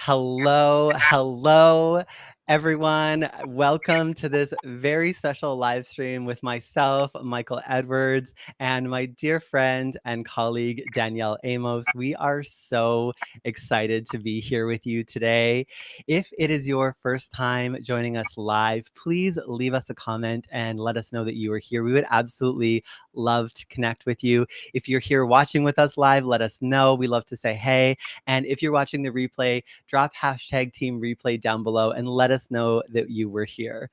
Hello, everyone. Welcome to this very special live stream with myself, Michael Edwards, and my dear friend and colleague, Danielle Amos. We are so excited to be here with you today. If it is your first time joining us live, please leave us a comment and let us know that you are here. We would absolutely love to connect with you. If you're here watching with us live, let us know. We love to say hey. And if you're watching the replay, drop hashtag team replay down below and let us know that you were here.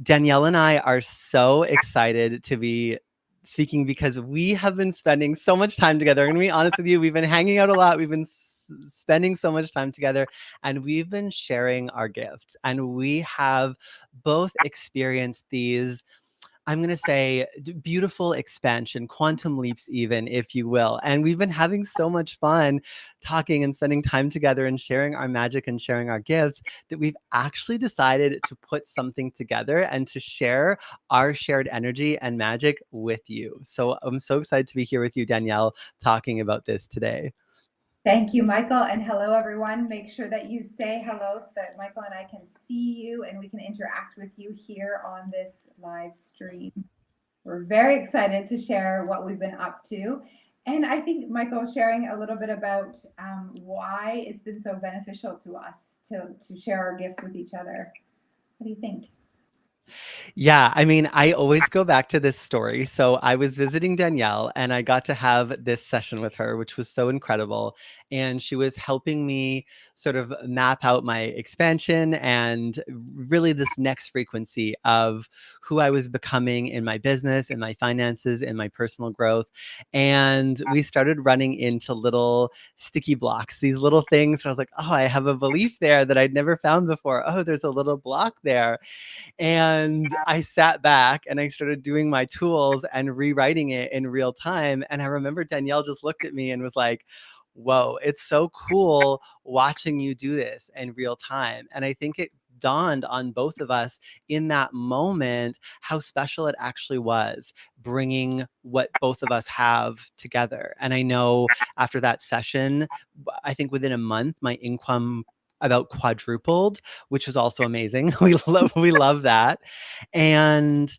Danielle and I are so excited to be speaking because we have been spending so much time together. I'm going to be honest with you, we've been hanging out a lot. We've been spending so much time together and we've been sharing our gifts. And we have both experienced these, I'm going to say, beautiful expansion, quantum leaps, even, if you will. And we've been having so much fun talking and spending time together and sharing our magic and sharing our gifts that we've actually decided to put something together and to share our shared energy and magic with you. So I'm so excited to be here with you, Danielle, talking about this today. Thank you, Michael, and hello, everyone. Make sure that you say hello so that Michael and I can see you and we can interact with you here on this live stream. We're very excited to share what we've been up to. And I think, Michael, sharing a little bit about why it's been so beneficial to us to share our gifts with each other. What do you think? Yeah, I mean, I always go back to this story. So I was visiting Danielle and I got to have this session with her, which was so incredible. And she was helping me sort of map out my expansion and really this next frequency of who I was becoming in my business, in my finances, in my personal growth. And we started running into little sticky blocks, these little things. And I was like, oh, I have a belief there that I'd never found before. Oh, there's a little block there. And I sat back and I started doing my tools and rewriting it in real time. And I remember Danielle just looked at me and was like, whoa, it's so cool watching you do this in real time. And I think it dawned on both of us in that moment how special it actually was bringing what both of us have together. And I know after that session, I think within a month, my income about quadrupled, which was also amazing. We love that. And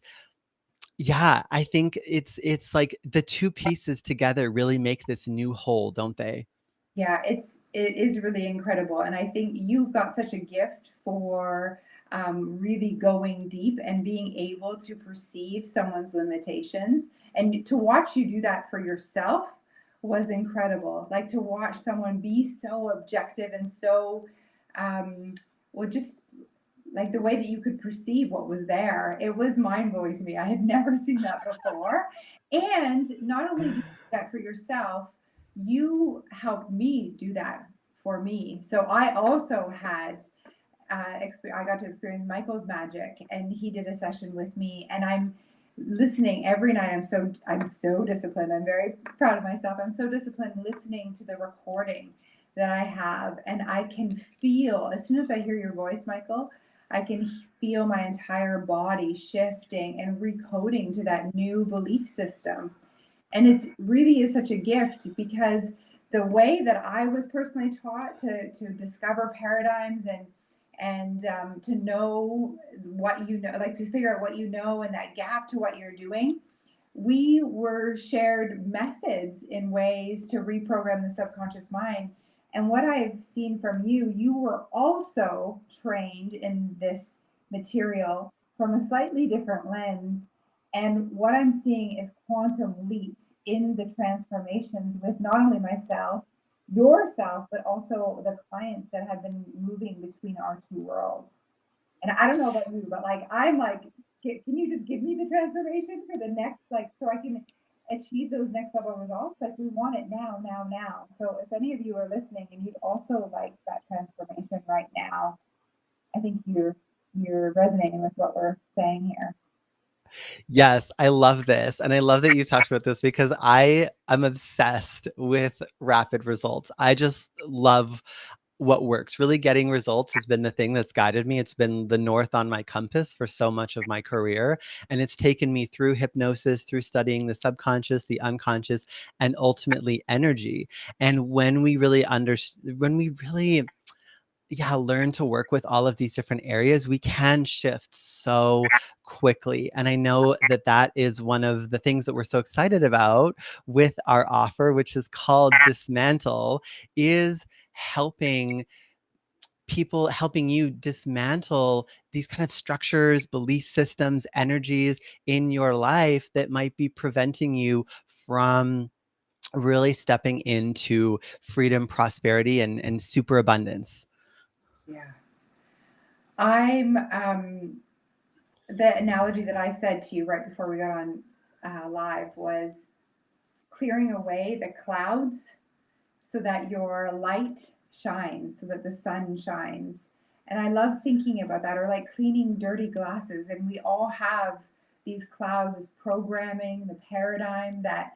yeah, I think it's like the two pieces together really make this new whole, don't they? Yeah, it is really incredible, and I think you've got such a gift for really going deep and being able to perceive someone's limitations, and to watch you do that for yourself was incredible. Like to watch someone be so objective and so well, just like the way that you could perceive what was there, it was mind blowing to me. I had never seen that before, and not only do you do that for yourself, you helped me do that for me. So I also had I got to experience Michael's magic, and he did a session with me, and I'm listening every night. I'm so disciplined. I'm very proud of myself. I'm so disciplined listening to the recording that I have, and I can feel as soon as I hear your voice, Michael, I can feel my entire body shifting and recoding to that new belief system. And it's really is such a gift because the way that I was personally taught to discover paradigms and to know what you know, like to figure out what you know and that gap to what you're doing, we were shared methods in ways to reprogram the subconscious mind. And what I've seen from you, you were also trained in this material from a slightly different lens. And what I'm seeing is quantum leaps in the transformations with not only myself, yourself, but also the clients that have been moving between our two worlds. And I don't know about you, but like I'm like, can you just give me the transformation for the next, like, so I can achieve those next level results? Like we want it now, now, now. So if any of you are listening and you'd also like that transformation right now, I think you're resonating with what we're saying here. Yes, I love this. And I love that you talked about this because I am obsessed with rapid results. I just love what works. Really getting results has been the thing that's guided me. It's been the north on my compass for so much of my career. And it's taken me through hypnosis, through studying the subconscious, the unconscious, and ultimately energy. And when we really yeah, learn to work with all of these different areas, we can shift so quickly. And I know that that is one of the things that we're so excited about with our offer, which is called Dismantle, is helping people, helping you dismantle these kind of structures, belief systems, energies in your life that might be preventing you from really stepping into freedom, prosperity, and super abundance. Yeah. I'm the analogy that I said to you right before we got on live was clearing away the clouds so that your light shines, so that the sun shines. And I love thinking about that, or like cleaning dirty glasses. And we all have these clouds as programming, the paradigm that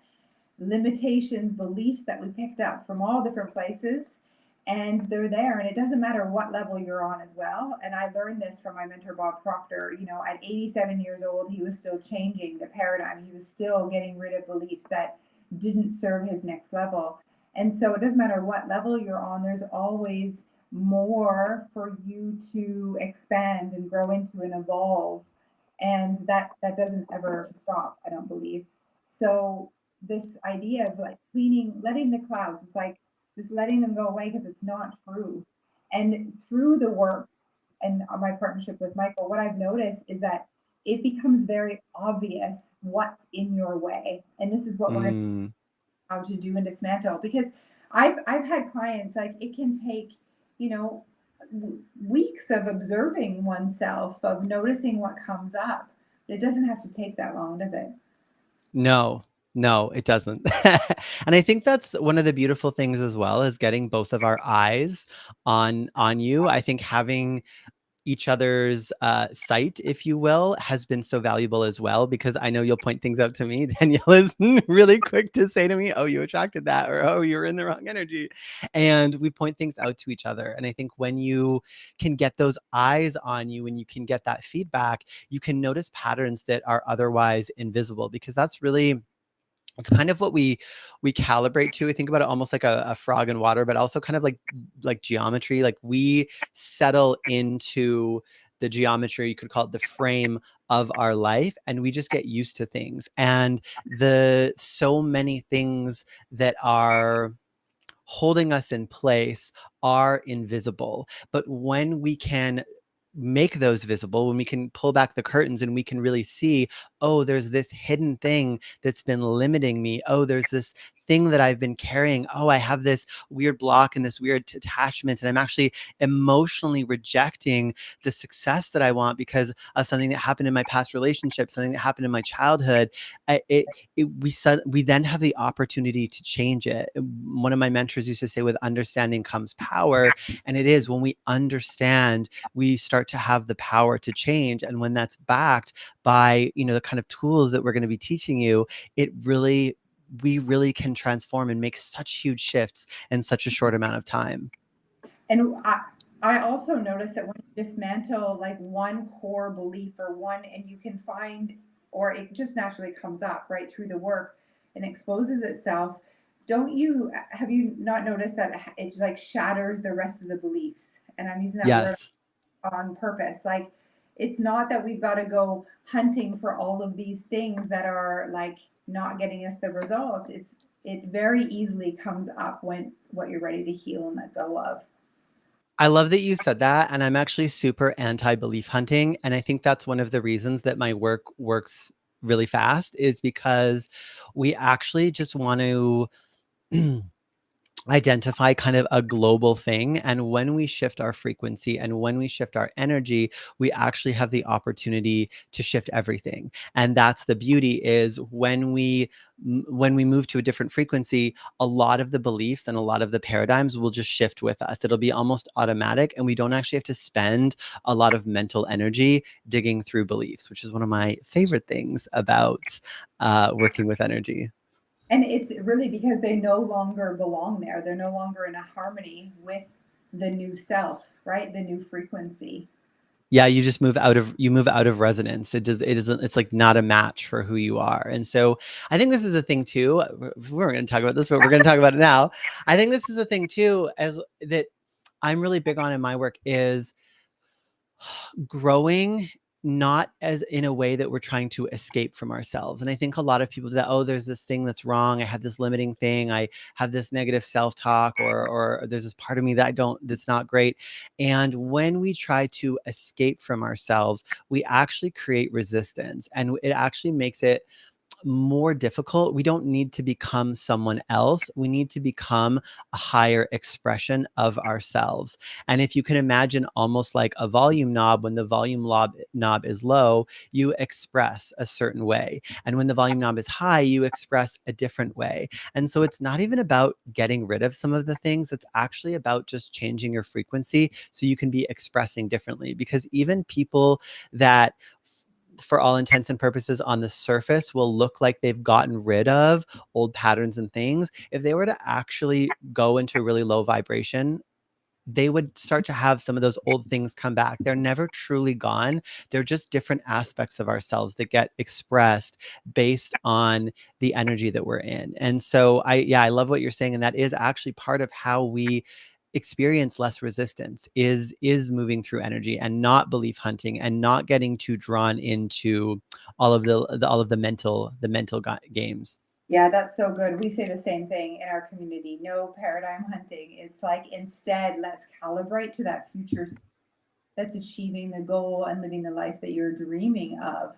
limitations, beliefs that we picked up from all different places. And they're there, and it doesn't matter what level you're on as well. And I learned this from my mentor, Bob Proctor. You know, at 87 years old, he was still changing the paradigm. He was still getting rid of beliefs that didn't serve his next level. And so it doesn't matter what level you're on, there's always more for you to expand and grow into and evolve. And that doesn't ever stop, I don't believe. So this idea of like cleaning, letting the clouds, it's like just letting them go away because it's not true. And through the work and my partnership with Michael, what I've noticed is that it becomes very obvious what's in your way. And this is what we're going to Mm. how to do and dismantle, because I've had clients like it can take, you know, weeks of observing oneself, of noticing what comes up. It doesn't have to take that long, does it? No, no, it doesn't. And I think that's one of the beautiful things as well, is getting both of our eyes on you. I think having each other's sight, if you will, has been so valuable as well, because I know you'll point things out to me. Danielle is really quick to say to me, "Oh, you attracted that," or "Oh, you're in the wrong energy," and we point things out to each other. And I think when you can get those eyes on you, and you can get that feedback, you can notice patterns that are otherwise invisible, because that's really, it's kind of what we calibrate to. I think about it almost like a frog in water, but also kind of like geometry. Like we settle into the geometry, you could call it the frame of our life, and we just get used to things. And the so many things that are holding us in place are invisible. But when we can make those visible, when we can pull back the curtains and we can really see, oh, there's this hidden thing that's been limiting me. Oh, there's this thing that I've been carrying. Oh, I have this weird block and this weird attachment. And I'm actually emotionally rejecting the success that I want because of something that happened in my past relationship, something that happened in my childhood. We then have the opportunity to change it. One of my mentors used to say, with understanding comes power. And it is, when we understand, we start to have the power to change. And when that's backed by, the kind of tools that we're going to be teaching you, we really can transform and make such huge shifts in such a short amount of time. And I also noticed that when you dismantle like one core belief or one, and you can find, or it just naturally comes up right through the work and exposes itself. Don't you, have you not noticed that it like shatters the rest of the beliefs? And I'm using that word Yes. on purpose. Like, it's not that we've got to go hunting for all of these things that are like not getting us the results. It very easily comes up when what you're ready to heal and let go of. I love that you said that. And I'm actually super anti belief hunting. And I think that's one of the reasons that my work works really fast, is because we actually just want to identify kind of a global thing. And when we shift our frequency and when we shift our energy, we actually have the opportunity to shift everything. And that's the beauty, is when we move to a different frequency, a lot of the beliefs and a lot of the paradigms will just shift with us. It'll be almost automatic, and we don't actually have to spend a lot of mental energy digging through beliefs, which is one of my favorite things about working with energy. And it's really because they no longer belong there. They're no longer in a harmony with the new self, right? The new frequency. Yeah, you move out of resonance. It isn't, it's like not a match for who you are. And so I think this is a thing too. We weren't going to talk about this, but we're going to talk about it now. I think this is a thing too, as that I'm really big on in my work is growing not as in a way that we're trying to escape from ourselves. And I think a lot of people do that, oh, there's this thing that's wrong. I have this limiting thing. I have this negative self-talk, or there's this part of me that that's not great. And when we try to escape from ourselves, we actually create resistance, and it actually makes it more difficult. We don't need to become someone else. We need to become a higher expression of ourselves. And if you can imagine almost like a volume knob, when the volume knob is low, you express a certain way. And when the volume knob is high, you express a different way. And so it's not even about getting rid of some of the things. It's actually about just changing your frequency so you can be expressing differently. Because even people that for all intents and purposes on the surface will look like they've gotten rid of old patterns and things, if they were to actually go into really low vibration, they would start to have some of those old things come back. They're never truly gone. They're just different aspects of ourselves that get expressed based on the energy that we're in. And so I love what you're saying. And that is actually part of how we experience less resistance is moving through energy and not belief hunting and not getting too drawn into all of the mental games. Yeah, that's so good. We say the same thing in our community. No paradigm hunting. It's like instead, let's calibrate to that future that's achieving the goal and living the life that you're dreaming of,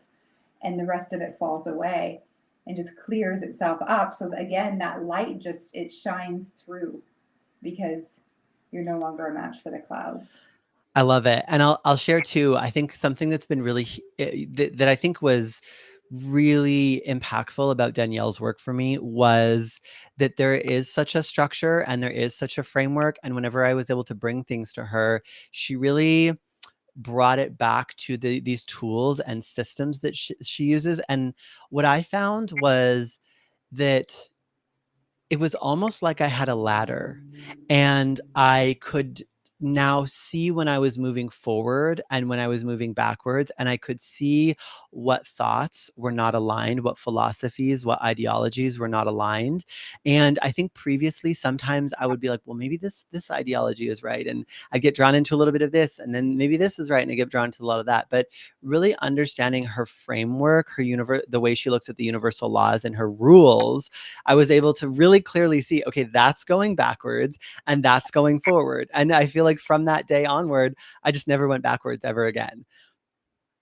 and the rest of it falls away and just clears itself up. So that, again, that light just it shines through because you're no longer a match for the clouds. I love it. And I'll share too, I think something that's been really that I think was really impactful about Danielle's work for me was that there is such a structure and there is such a framework. And whenever I was able to bring things to her, she really brought it back to these tools and systems that she uses. And what I found was that it was almost like I had a ladder, and I could now see when I was moving forward and when I was moving backwards, and I could see what thoughts were not aligned, what philosophies, what ideologies were not aligned. And I think previously sometimes I would be like, well, maybe this ideology is right, and I get drawn into a little bit of this, and then maybe this is right, and I get drawn to a lot of that. But really understanding her framework, her universe, the way she looks at the universal laws and her rules, I was able to really clearly see, okay, that's going backwards and that's going forward. And I feel like from that day onward, I just never went backwards ever again.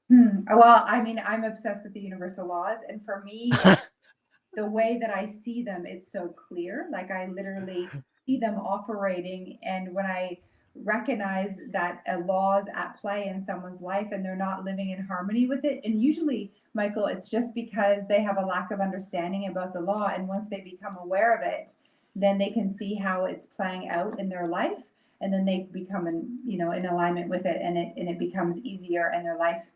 Well, I mean, I'm obsessed with the universal laws, and for me, the way that I see them, it's so clear. Like I literally see them operating. And when I recognize that a law is at play in someone's life and they're not living in harmony with it, and usually, Michael, it's just because they have a lack of understanding about the law. And once they become aware of it, then they can see how it's playing out in their life. And then they become in alignment with it, and it becomes easier, and their life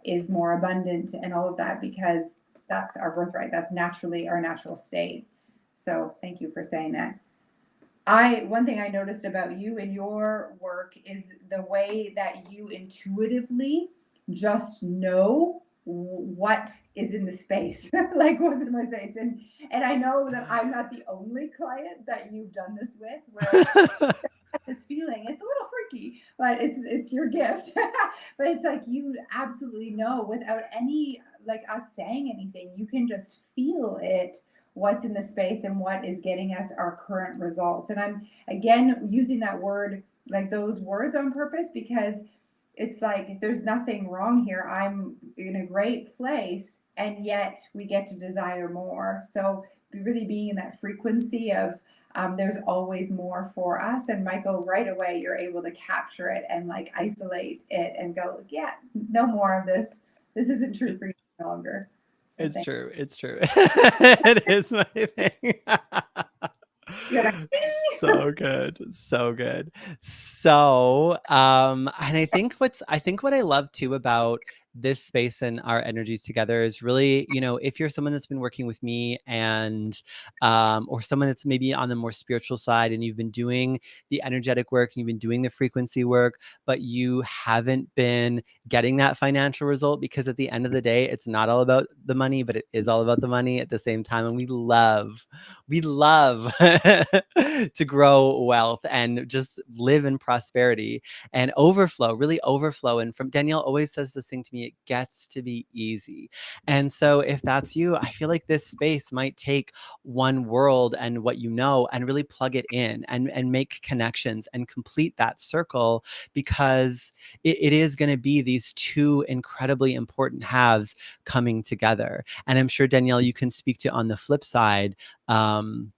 is more abundant and all of that because that's our birthright. That's naturally our natural state. So thank you for saying that. One thing I noticed about you in your work is the way that you intuitively just know what is in the space, like what's in my space. And I know that I'm not the only client that you've done this with, where this feeling. It's a little freaky, but it's your gift. But it's like you absolutely know without any like us saying anything. You can just feel it, what's in the space and what is getting us our current results. And I'm again using that word, like those words on purpose, because it's like there's nothing wrong here. I'm in a great place, and yet we get to desire more. So really being in that frequency of there's always more for us. And Michael, right away, you're able to capture it and like isolate it and go, yeah, no more of this. This isn't true for you any longer. So It's true. It's true. It is my thing. you're like, So good. So good. So, and I think what I love too about this space and our energies together is really, if you're someone that's been working with me and or someone that's maybe on the more spiritual side and you've been doing the energetic work and you've been doing the frequency work, but you haven't been getting that financial result, because at the end of the day, it's not all about the money, but it is all about the money at the same time. And we love to grow wealth and just live in prosperity and overflow, really overflow. And from Danielle always says this thing to me, it gets to be easy. And so if that's you, I feel like this space might take one world and what you know and really plug it in and make connections and complete that circle, because it is going to be these two incredibly important halves coming together. And I'm sure, Danielle, you can speak to on the flip side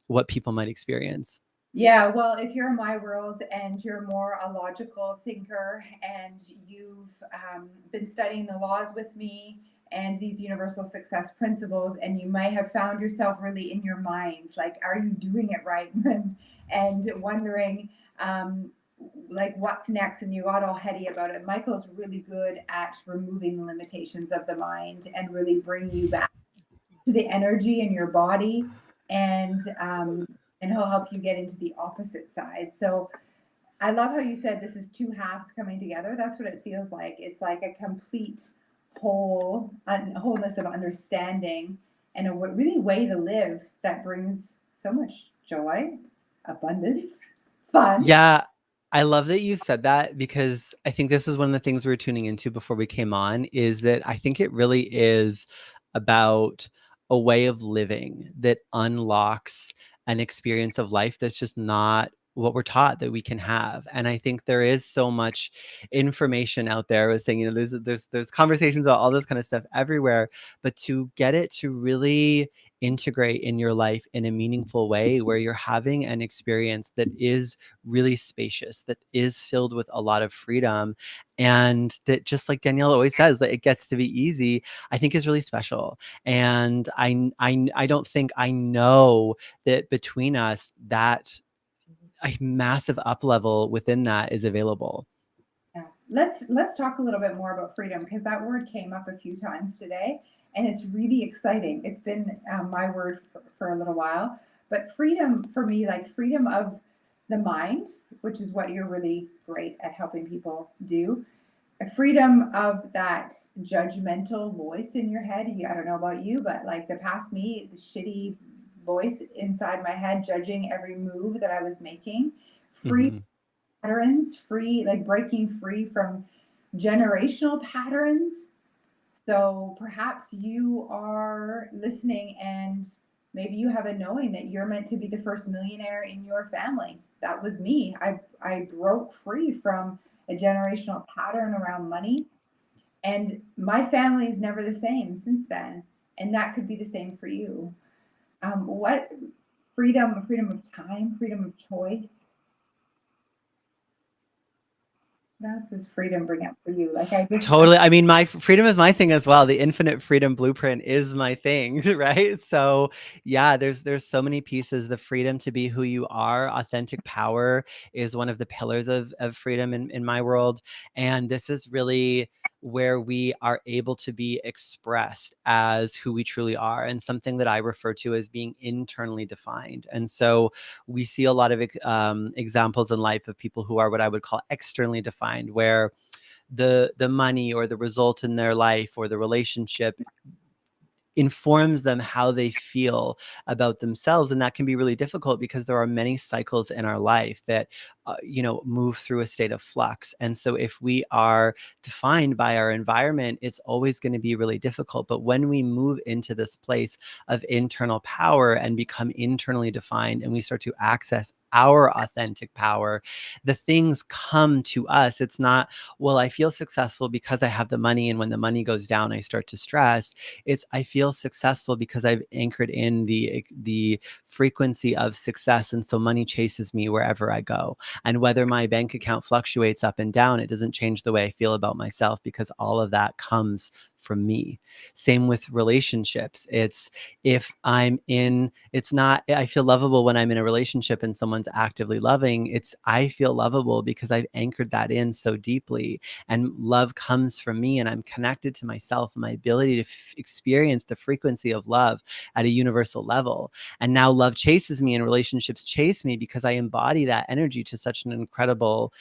what people might experience. Yeah, well, if you're in my world and you're more a logical thinker and you've been studying the laws with me and these universal success principles, and you might have found yourself really in your mind, like, are you doing it right? And wondering, um, like, what's next? And you got all heady about it. Michael's really good at removing the limitations of the mind and really bring you back to the energy in your body, and he'll help you get into the opposite side. So I love how you said this is two halves coming together. That's what it feels like. It's like a complete wholeness of understanding, and a really way to live that brings so much joy, abundance, fun. Yeah, I love that you said that, because I think this is one of the things we were tuning into before we came on, is that I think it really is about a way of living that unlocks an experience of life that's just not what we're taught that we can have. And I think there is so much information out there. I was saying, there's conversations about all this kind of stuff everywhere, but to get it to really integrate in your life in a meaningful way where you're having an experience that is really spacious, that is filled with a lot of freedom, and that, just like Danielle always says, that it gets to be easy, I think is really special. And I don't think I know that between us that a massive up level within that is available. Yeah. Let's talk a little bit more about freedom, because that word came up a few times today, and it's really exciting. It's been my word for a little while, but freedom for me, like freedom of the mind, which is what you're really great at helping people do. A freedom of that judgmental voice in your head. I don't know about you, but like the past me, the shitty voice inside my head judging every move that I was making. Free Mhm. patterns, free, like breaking free from generational patterns. So perhaps you are listening and maybe you have a knowing that you're meant to be the first millionaire in your family. That was me. I broke free from a generational pattern around money, and my family is never the same since then. And that could be the same for you. What freedom of time, freedom of choice. What else does freedom bring up for you? Like Totally. I mean, my freedom is my thing as well. The infinite freedom blueprint is my thing, right? So, yeah, there's so many pieces. The freedom to be who you are, authentic power is one of the pillars of freedom in my world. And this is really where we are able to be expressed as who we truly are, and something that I refer to as being internally defined. And so we see a lot of examples in life of people who are what I would call externally defined, where the money or the result in their life or the relationship informs them how they feel about themselves. And that can be really difficult, because there are many cycles in our life that move through a state of flux. And so if we are defined by our environment, it's always going to be really difficult. But when we move into this place of internal power and become internally defined, and we start to access our authentic power, the things come to us. It's not, well, I feel successful because I have the money, and when the money goes down, I start to stress. It's, I feel successful because I've anchored in the frequency of success, and so money chases me wherever I go. And whether my bank account fluctuates up and down, it doesn't change the way I feel about myself, because all of that comes from me. Same with relationships. It's if I'm in, it's not, I feel lovable when I'm in a relationship and someone's actively loving. It's, I feel lovable because I've anchored that in so deeply. And love comes from me, and I'm connected to myself and my ability to experience the frequency of love at a universal level. And now love chases me and relationships chase me because I embody that energy to such an incredible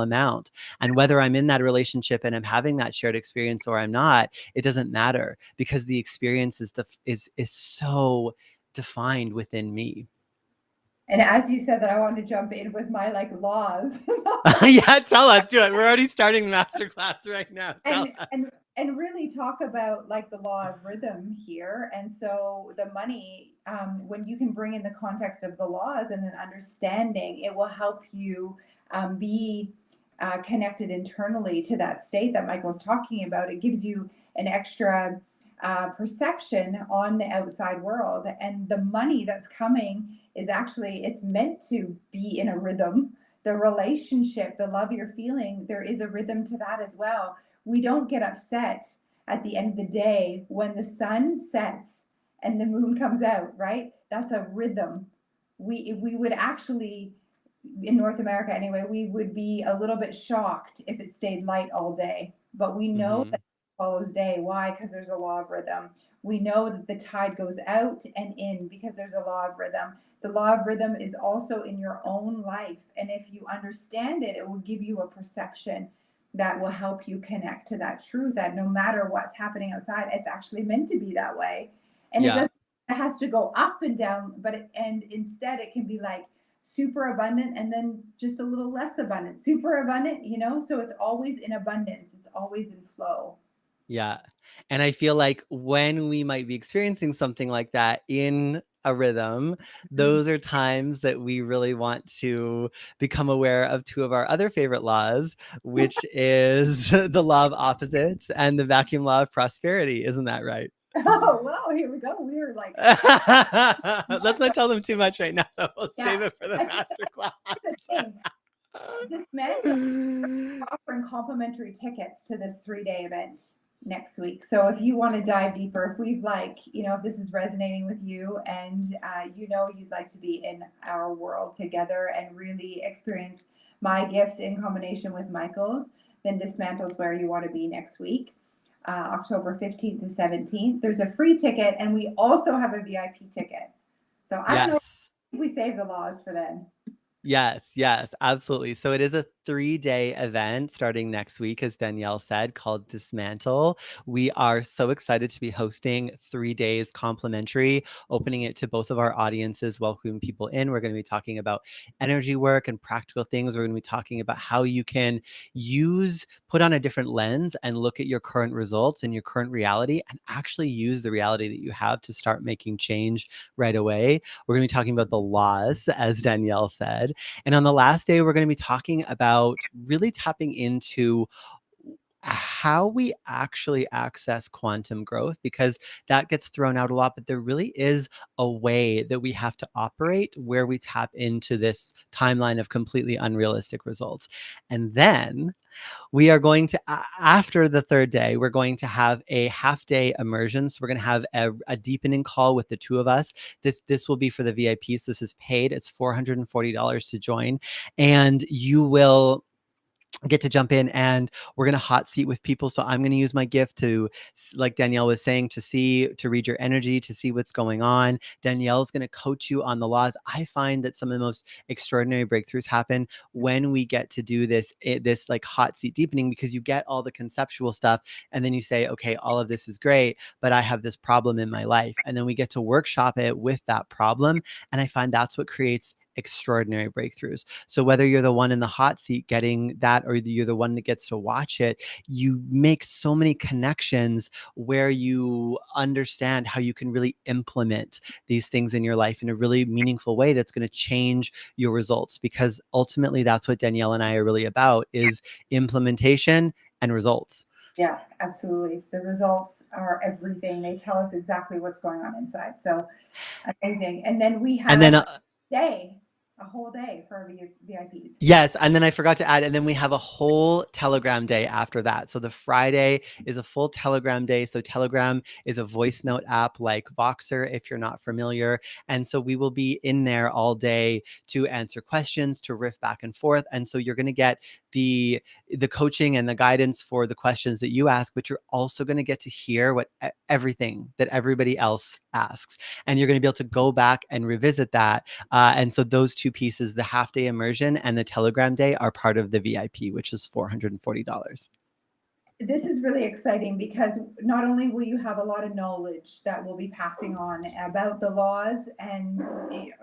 amount. And whether I'm in that relationship and I'm having that shared experience or I'm not, it doesn't matter, because the experience is so defined within me. And as you said that, I want to jump in with my like laws. Yeah, tell us, do it. We're already starting the masterclass right now. Tell and us. and and really talk about like the law of rhythm here. And so the money, when you can bring in the context of the laws and an understanding, it will help you be connected internally to that state that Michael's talking about. It gives you an extra perception on the outside world, and the money that's coming is actually, it's meant to be in a rhythm. The relationship, the love you're feeling, there is a rhythm to that as well. We don't get upset at the end of the day when the sun sets and the moon comes out, right? That's a rhythm. We would actually, in North America anyway, we would be a little bit shocked if it stayed light all day. But we know Mm-hmm. that it follows day. Why? Because there's a law of rhythm. We know that the tide goes out and in because there's a law of rhythm. The law of rhythm is also in your own life. And if you understand it, it will give you a perception that will help you connect to that truth, that no matter what's happening outside, it's actually meant to be that way. And it Yeah. doesn't, it has to go up and down, but and instead it can be like super abundant and then just a little less abundant, super abundant, so it's always in abundance, it's always in flow. Yeah. And I feel like when we might be experiencing something like that in a rhythm, Mhm. those are times that we really want to become aware of two of our other favorite laws, which is the law of opposites and the vacuum law of prosperity. Isn't that right? Oh wow, here we go, we're like, Let's not tell them too much right now. We'll yeah, save it for the I think master that's the class. thing. Dismantle offering complimentary tickets to this 3-day event next week. So if you want to dive deeper, if we've like, if this is resonating with you and you'd like to be in our world together and really experience my gifts in combination with Michael's, then Dismantle's where you want to be next week. October 15th to 17th. There's a free ticket, and we also have a VIP ticket. So I don't know Yes. if we save the laws for then. Yes, absolutely. So it is a 3-day event starting next week, as Danielle said, called Dismantle. We are so excited to be hosting 3 days complimentary, opening it to both of our audiences, welcoming people in. We're going to be talking about energy work and practical things. We're going to be talking about how you can put on a different lens and look at your current results and your current reality and actually use the reality that you have to start making change right away. We're going to be talking about the laws, as Danielle said. And on the last day, we're going to be talking about really tapping into how we actually access quantum growth, because that gets thrown out a lot, but there really is a way that we have to operate where we tap into this timeline of completely unrealistic results. And then we are going to, after the 3rd day, we're going to have a half-day immersion. So we're going to have a deepening call with the two of us. This will be for the VIPs. This is paid. It's $440 to join, and you will get to jump in, and we're going to hot seat with people. So I'm going to use my gift to, like Danielle was saying, to read your energy, to see what's going on. Danielle's going to coach you on the laws. I find that some of the most extraordinary breakthroughs happen when we get to do this like hot seat deepening, because you get all the conceptual stuff and then you say, okay, all of this is great, but I have this problem in my life. And then we get to workshop it with that problem. And I find that's what creates extraordinary breakthroughs. So whether you're the one in the hot seat getting that, or you're the one that gets to watch it, you make so many connections where you understand how you can really implement these things in your life in a really meaningful way that's going to change your results. Because ultimately that's what Danielle and I are really about, is implementation and results. Yeah, absolutely. The results are everything. They tell us exactly what's going on inside. So amazing. And then we And have then day. A whole day for our VIPs. Yes, and then I forgot to add, and then we have a whole Telegram day after that. So the Friday is a full Telegram day. So Telegram is a voice note app like Voxer, if you're not familiar. And so we will be in there all day to answer questions, to riff back and forth. And so you're going to get the coaching and the guidance for the questions that you ask, but you're also going to get to hear what everything that everybody else asks, and you're going to be able to go back and revisit that. And so those two pieces, the half day immersion and the Telegram day, are part of the VIP, which is $440. This is really exciting because not only will you have a lot of knowledge that we'll be passing on about the laws and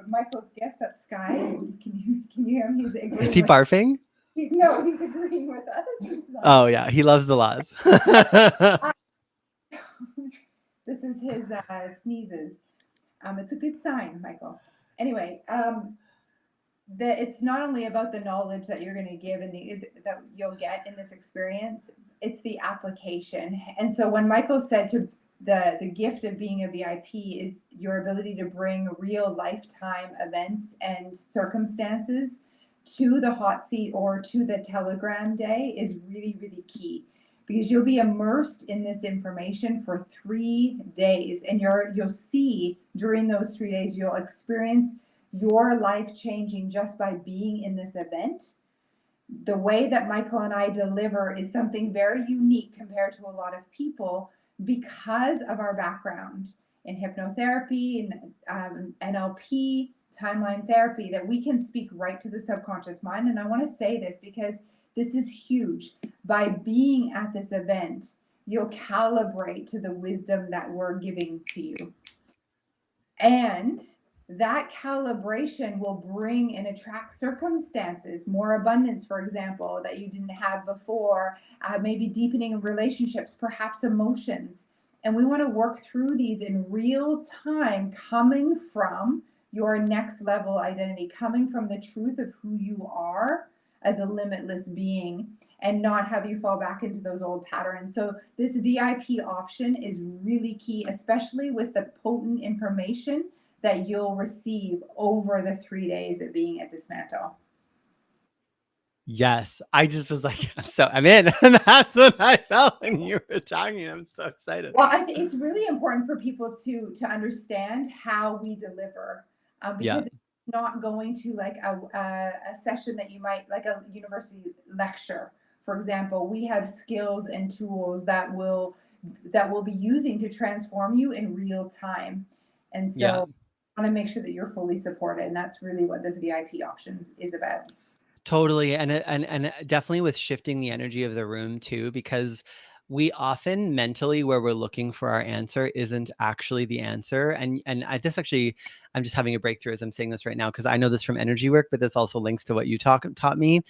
Michael's gifts at Sky. Can you hear him? He's Is agreeing he with. barfing? He's agreeing with us. Oh yeah, he loves the laws. This is his sneezes. It's a good sign, Michael. Anyway, it's not only about the knowledge that you're going to give and that you'll get in this experience, it's the application. And so when Michael said to the gift of being a VIP is your ability to bring real lifetime events and circumstances to the hot seat or to the Telegram day is really, really key, because you'll be immersed in this information for 3 days, and you'll see during those 3 days you'll experience your life changing just by being in this event. The way that Michael and I deliver is something very unique compared to a lot of people because of our background in hypnotherapy and NLP, timeline therapy, that we can speak right to the subconscious mind. And I want to say this because this is huge. By being at this event, you'll calibrate to the wisdom that we're giving to you. And that calibration will bring and attract circumstances, more abundance, for example, that you didn't have before, maybe deepening relationships, perhaps emotions. And we want to work through these in real time, coming from your next level identity, coming from the truth of who you are as a limitless being, and not have you fall back into those old patterns. So this VIP option is really key, especially with the potent information that you'll receive over the 3 days of being at Dismantle. Yes, I just was like, I'm in. And that's what I felt when you were talking. I'm so excited. Well, I think it's really important for people to understand how we deliver, because it's not going to like a session that you might, like a university lecture, for example. We have skills and tools that we'll be using to transform you in real time. And so I want to make sure that you're fully supported. And that's really what this VIP options is about. Totally. And definitely with shifting the energy of the room too, because we often mentally, where we're looking for our answer isn't actually the answer. And this actually, I'm just having a breakthrough as I'm saying this right now, because I know this from energy work, but this also links to what you taught me,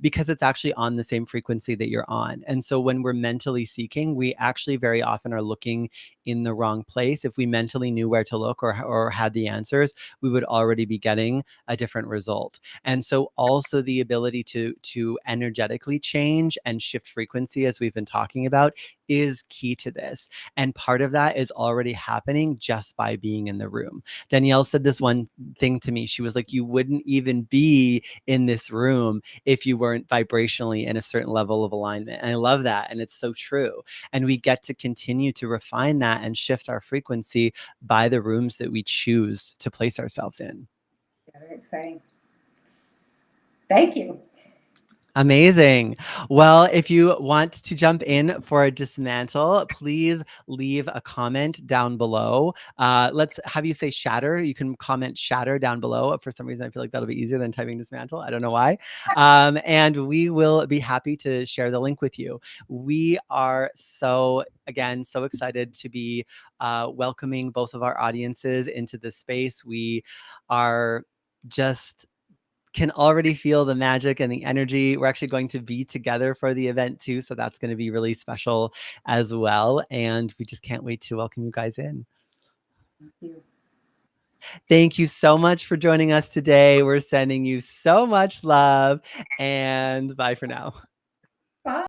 because it's actually on the same frequency that you're on. And so when we're mentally seeking, we actually very often are looking in the wrong place. If we mentally knew where to look or had the answers, we would already be getting a different result. And so also the ability to energetically change and shift frequency, as we've been talking about, is key to this. And part of that is already happening just by being in the room. Danielle said this one thing to me. She was like, you wouldn't even be in this room if you weren't vibrationally in a certain level of alignment. And I love that. And it's so true. And we get to continue to refine that and shift our frequency by the rooms that we choose to place ourselves in. Yeah, very exciting. Thank you. Amazing. Well, if you want to jump in for a dismantle, please leave a comment down below. Let's have you say shatter. You can comment shatter down below. For some reason, I feel like that'll be easier than typing dismantle. I don't know why. And we will be happy to share the link with you. We are so excited to be welcoming both of our audiences into this space. We are just can already feel the magic and the energy. We're actually going to be together for the event too, so that's going to be really special as well. And we just can't wait to welcome you guys in. Thank you. Thank you so much for joining us today. We're sending you so much love, and bye for now.